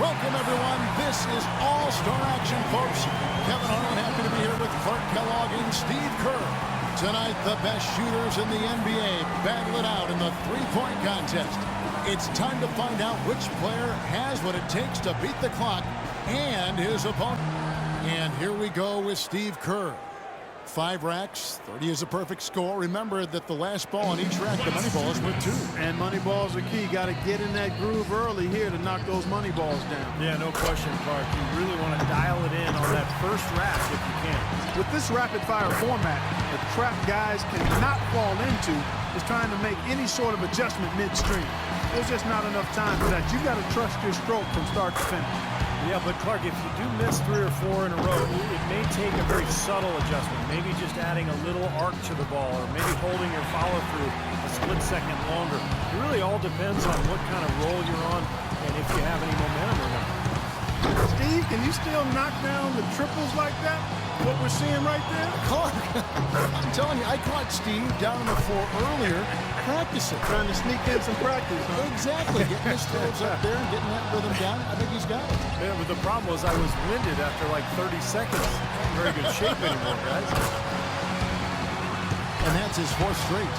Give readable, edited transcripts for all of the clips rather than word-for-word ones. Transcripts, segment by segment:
Welcome, everyone. This is All-Star Action, folks. Kevin Harlan happy to be here with Clark Kellogg and Steve Kerr. Tonight, the best shooters in the NBA battle it out in the three-point contest. It's time to find out which player has what it takes to beat the clock and his opponent. And here we go with Steve Kerr. 5 racks, 30 is a perfect score. Remember that the last ball on each rack, the money ball is worth 2. And money balls are key. Got to get in that groove early here to knock those money balls down. Yeah, no question, Clark. You really want to dial it in on that first rack if you can. With this rapid-fire format, the trap guys cannot fall into is trying to make any sort of adjustment midstream. There's just not enough time for that. You got to trust your stroke from start to finish. Yeah, but Clark, if you do miss 3 or 4 in a row, it may take a very subtle adjustment. Maybe just adding a little arc to the ball, or maybe holding your follow-through a split second longer. It really all depends on what kind of roll you're on and if you have any momentum or not. Steve, can you still knock down the triples like that? What we're seeing right there? Clark, I'm telling you, I caught Steve down on the floor earlier practicing. Trying to sneak in some practice, huh? Exactly. Getting his throws up there and getting that rhythm down. I think he's got it. Yeah, but the problem was I was winded after like 30 seconds. Not in very good shape anymore, guys. And that's his 4th straight.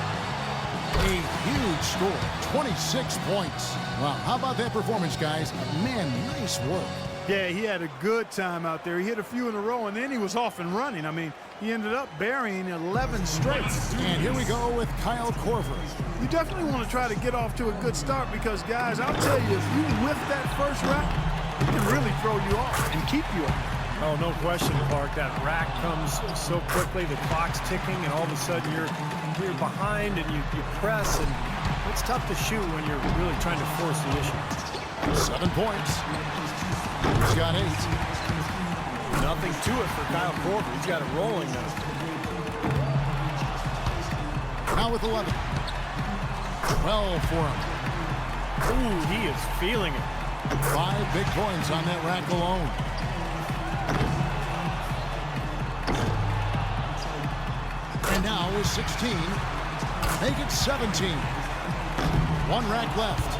A huge score, 26 points. Wow, how about that performance, guys? Man, nice work. Yeah, he had a good time out there. He hit a few in a row, and then he was off and running. I mean, he ended up burying 11 straight. And here we go with Kyle Korver. You definitely want to try to get off to a good start because, guys, I'll tell you, if you whiff that first rack, it can really throw you off and keep you off. Oh, no question, Clark. That rack comes so quickly, the clock's ticking, and all of a sudden you're behind and you press, and it's tough to shoot when you're really trying to force the issue. 7 points. He's got 8. Nothing to it for Kyle Korver. He's got it rolling now. Now with 11. 12 for him. Ooh, he is feeling it. 5 big points on that rack alone. And now with 16. Make it 17. 1 rack left.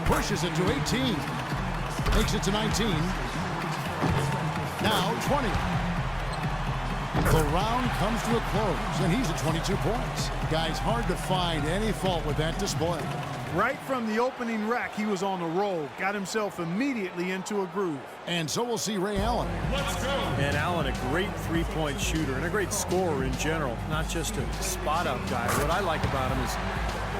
Pushes it to 18. Makes it to 19. Now 20. The round comes to a close, and he's at 22 points. Guys, hard to find any fault with that display. Right from the opening rack, he was on a roll. Got himself immediately into a groove. And so we'll see Ray Allen. Let's go. And Allen, a great three-point shooter and a great scorer in general, not just a spot-up guy. What I like about him is,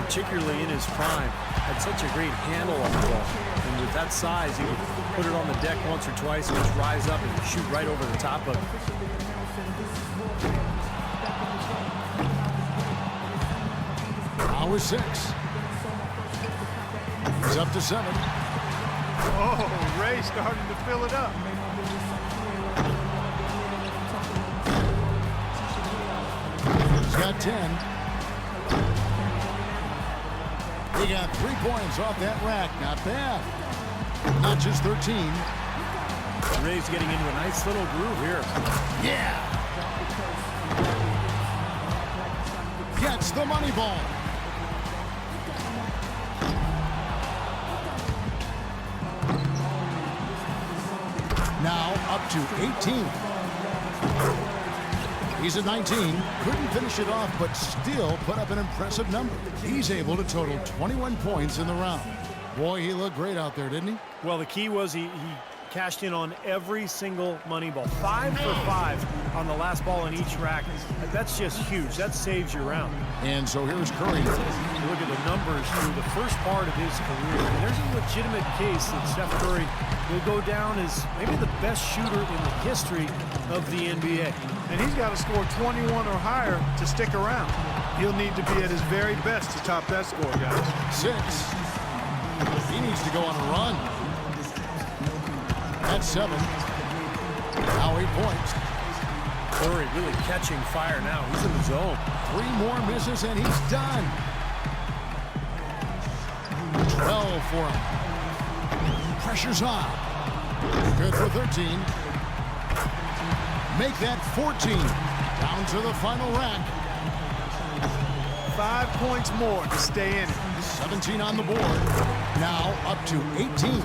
particularly in his prime, had such a great handle on the ball. And with that size, he would put it on the deck once or twice and just rise up and shoot right over the top of it. Now is 6. He's up to 7. Oh, Ray starting to fill it up. He's got 10. He got 3 points off that rack. Not bad. Notches 13. Ray's getting into a nice little groove here. Yeah. Gets the money ball. Now up to 18. He's at 19. Couldn't finish it off, but still put up an impressive number. He's able to total 21 points in the round. Boy, he looked great out there, didn't he? Well, the key was he cashed in on every single money ball. 5 for 5 on the last ball in each rack. That's just huge. That saves your round. And so here's Curry. You look at the numbers through the first part of his career, and there's a legitimate case that Steph Curry will go down as maybe the best shooter in the history of the NBA. And he's got to score 21 or higher to stick around. He'll need to be at his very best to top that score, guys. 6. He needs to go on a run. That's 7. Now 8 points. Curry really catching fire now. He's in the zone. 3 more misses, and he's done. 12 for him. Pressure's on. Good for 13. Make that 14. Down to the final rack. 5 points more to stay in it. 17 on the board. Now up to 18.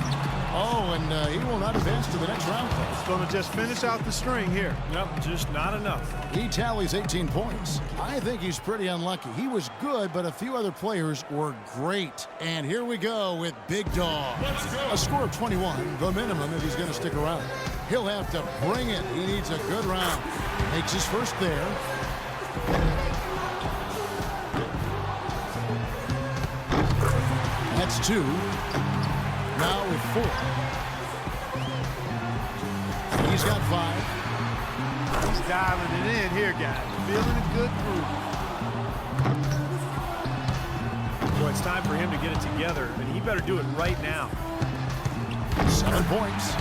Oh, and he will not advance to the next round. He's going to just finish out the string here. Nope, just not enough. He tallies 18 points. I think he's pretty unlucky. He was good, but a few other players were great. And here we go with Big Dog. A score of 21, the minimum if he's going to stick around. He'll have to bring it. He needs a good round. Makes his first there. That's 2. Now with 4. He's got 5. He's dialing it in here, guys. Feeling a good groove. Well, it's time for him to get it together, and he better do it right now. 7 points.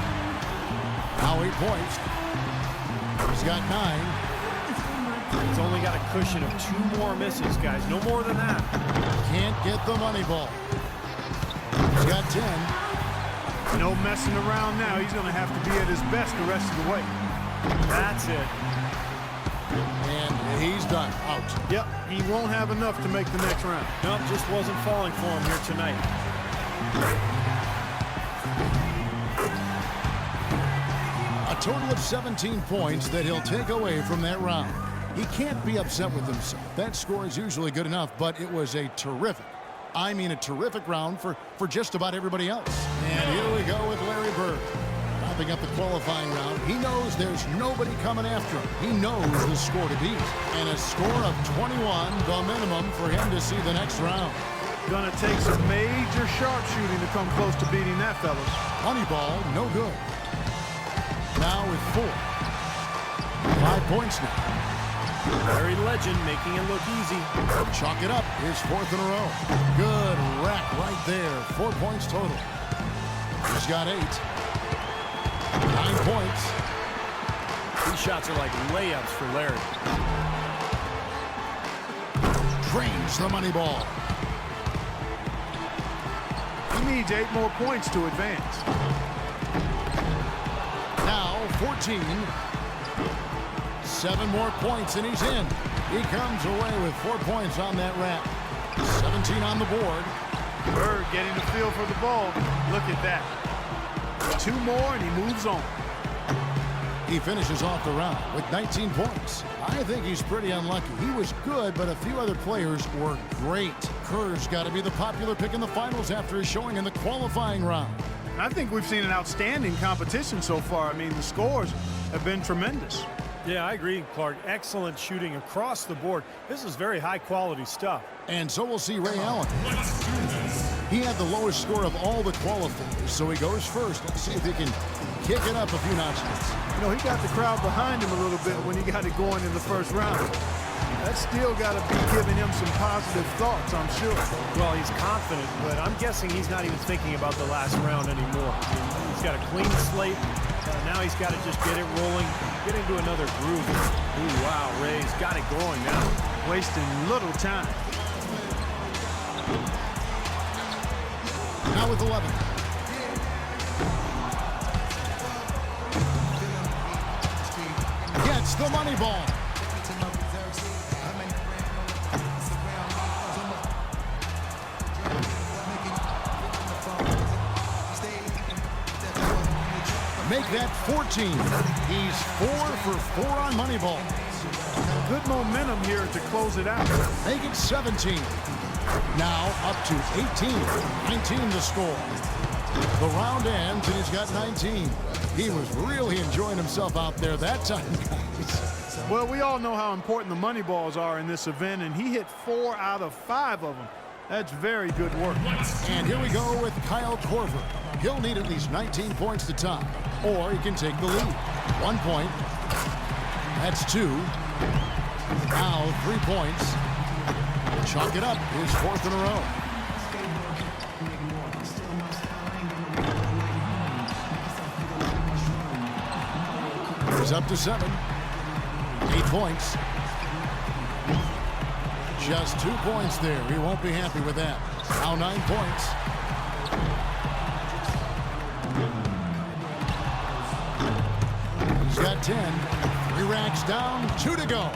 Now 8 points. He's got 9. He's only got a cushion of 2 more misses, guys. No more than that. Can't get the money ball. He's got 10. No messing around now. He's going to have to be at his best the rest of the way. That's it. And he's done. Out. Yep, he won't have enough to make the next round. Nope, just wasn't falling for him here tonight. A total of 17 points that he'll take away from that round. He can't be upset with himself. That score is usually good enough, but it was a terrific, I mean a terrific round for just about everybody else. And here we go with Larry Bird. Wrapping up the qualifying round, he knows there's nobody coming after him. He knows the score to beat. And a score of 21, the minimum for him to see the next round. Gonna take some major sharpshooting to come close to beating that, fellas. Moneyball, no good. Now with 4. 5 points now. Larry Legend making it look easy. Chalk it up. His 4th in a row. Good rack right there. 4 points total. He's got 8. 9 points. These shots are like layups for Larry. Drains the money ball. He needs 8 more points to advance. Now 14. 7 more points and he's in. He comes away with 4 points on that rack. 17 on the board. Bird getting the feel for the ball. Look at that. 2 more and he moves on. He finishes off the round with 19 points. I think he's pretty unlucky. He was good, but a few other players were great. Kerr's got to be the popular pick in the finals after his showing in the qualifying round. I think we've seen an outstanding competition so far. I mean, the scores have been tremendous. Yeah, I agree, Clark. Excellent shooting across the board. This is very high-quality stuff. And so we'll see Ray Allen. He had the lowest score of all the qualifiers, so he goes first. Let's see if he can kick it up a few notches. You know, he got the crowd behind him a little bit when he got it going in the first round. That's still got to be giving him some positive thoughts, I'm sure. Well, he's confident, but I'm guessing he's not even thinking about the last round anymore. He's got a clean slate. Now he's got to just get it rolling, get into another groove. Ooh, wow, Ray's got it going now. Wasting little time. Now with 11. Gets the money ball. Make that 14. He's 4 for 4 on Moneyball. Good momentum here to close it out. Make it 17. Now up to 18. 19 to score. The round ends and he's got 19. He was really enjoying himself out there that time, guys. Well, we all know how important the money balls are in this event, and he hit 4 out of 5 of them. That's very good work. And here we go with Kyle Korver. He'll need at least 19 points to tie, or he can take the lead. 1 point. That's 2. Now 3 points. Chalk it up. His 4th in a row. He's up to 7. 8 points. Just 2 points there. He won't be happy with that. Now 9 points. He's got 10. 3 racks down. 2 to go.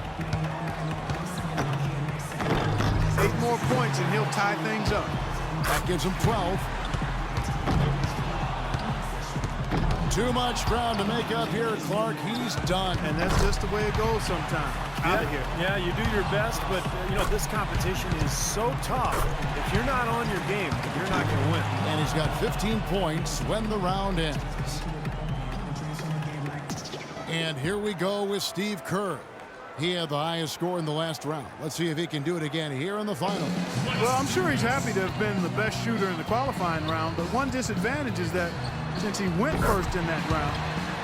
8 more points and he'll tie things up. That gives him 12. Too much ground to make up here, Clark. He's done. And that's just the way it goes sometimes. Out of here. Yeah, you do your best, but, you know, this competition is so tough. If you're not on your game, you're not going to win. And he's got 15 points when the round ends. And here we go with Steve Kerr. He had the highest score in the last round. Let's see if he can do it again here in the final. Well, I'm sure he's happy to have been the best shooter in the qualifying round, but one disadvantage is that since he went first in that round,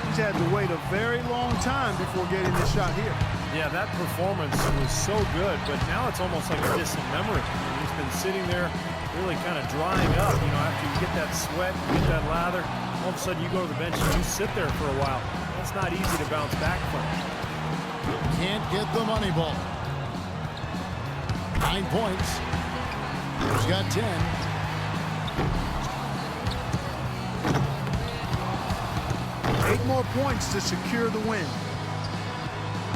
he's had to wait a very long time before getting this shot here. Yeah, that performance was so good, but now it's almost like a distant memory. He's been sitting there really kind of drying up, you know, after you get that sweat, you get that lather, all of a sudden you go to the bench and you sit there for a while. That's not easy to bounce back from. Can't get the money ball. 9 points. He's got 10. Eight more points to secure the win.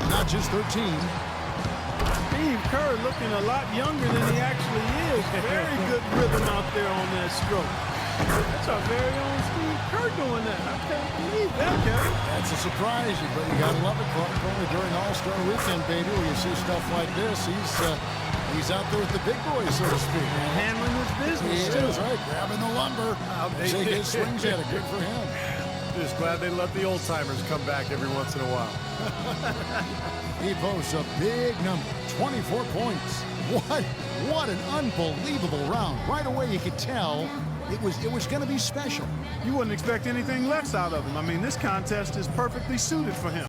Not just 13. Steve Kerr looking a lot younger than he actually is. Very good rhythm out there on that stroke. That's our very own Steve Kerr doing that. I can't believe that, Kevin. That's a surprise, but you gotta love it, Clark. Only during All-Star Weekend, baby, where you see stuff like this. He's out there with the big boys, so to speak. Handling his business, He is, right, grabbing the lumber. Take his swings at it. Good for him. Just glad they let the old-timers come back every once in a while. He posts a big number, 24 points. What an unbelievable round. Right away you could tell it was going to be special. You wouldn't expect anything less out of him. I mean, this contest is perfectly suited for him.